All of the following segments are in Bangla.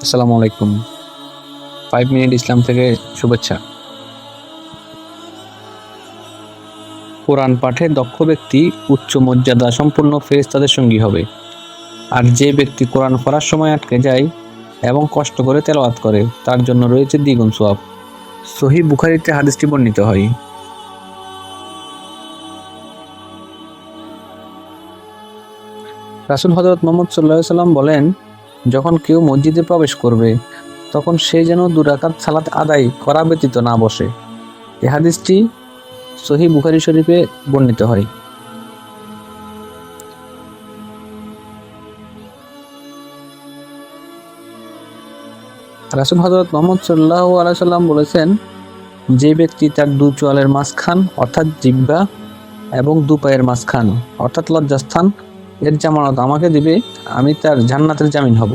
আসসালামু আলাইকুম। 5 মিনিট ইসলাম থেকে শুভেচ্ছা। কোরআন পাঠে দক্ষ ব্যক্তি উচ্চ মর্যাদা সম্পন্ন ফেরেশতাদের সঙ্গী হবে। আর যে ব্যক্তি কোরআন পড়ার সময় আটকে যায় এবং কষ্ট করে তেলাওয়াত করে তার জন্য রয়েছে দ্বিগুণ সওয়াব। সহিহ বুখারীতে হাদিসটি বর্ণিত হয়। রাসূল হযরত মুহাম্মদ সাল্লাল্লাহু আলাইহি সাল্লাম বলেন, যখন কেউ মসজিদে প্রবেশ করবে তখন সে যেন 2 রাকাত সালাত আদায় করা ব্যতীত না বসে। এই হাদিসটি সহিহ বুখারী শরীফে বর্ণিত হয়। রাসূল হযরত মুহাম্মদ সাল্লাল্লাহু আলাইহি সাল্লাম বলেছেন, যে ব্যক্তি তার 2 চোয়ালের মাঝখান অর্থাৎ জিহ্বা এবং 2 পায়ের মাঝখান অর্থাৎ লজ্জাস্থান এর জামানত আমাকে দিবে, আমি তার জান্নাতের জামিন হব।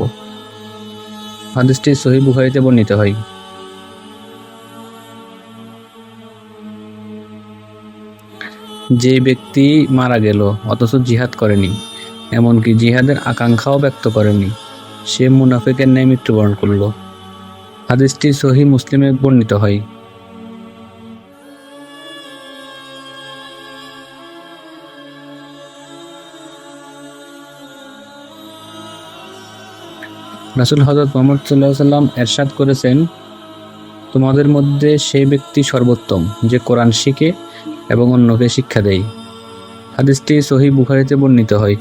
হাদিসটি সহিহ বুখারীতে বর্ণিত হয়। যে ব্যক্তি মারা গেল অথচ জিহাদ করেনি, এমনকি জিহাদের আকাঙ্ক্ষাও ব্যক্ত করেনি, সে মুনাফিকের ন্যায় মৃত্যুবরণ করল। হাদিসটি সহিহ মুসলিমে বর্ণিত হয়। রাসূল হযরত মুহাম্মদ সাল্লাল্লাহু আলাইহি সাল্লাম ইরশাদ করেছেন, তোমাদের মধ্যে সেই ব্যক্তি সর্বোত্তম যে কোরআন শিখে এবং অন্যকে শিক্ষা দেয়। হাদিসটি সহিহ বুখারীতে বর্ণিত হয়।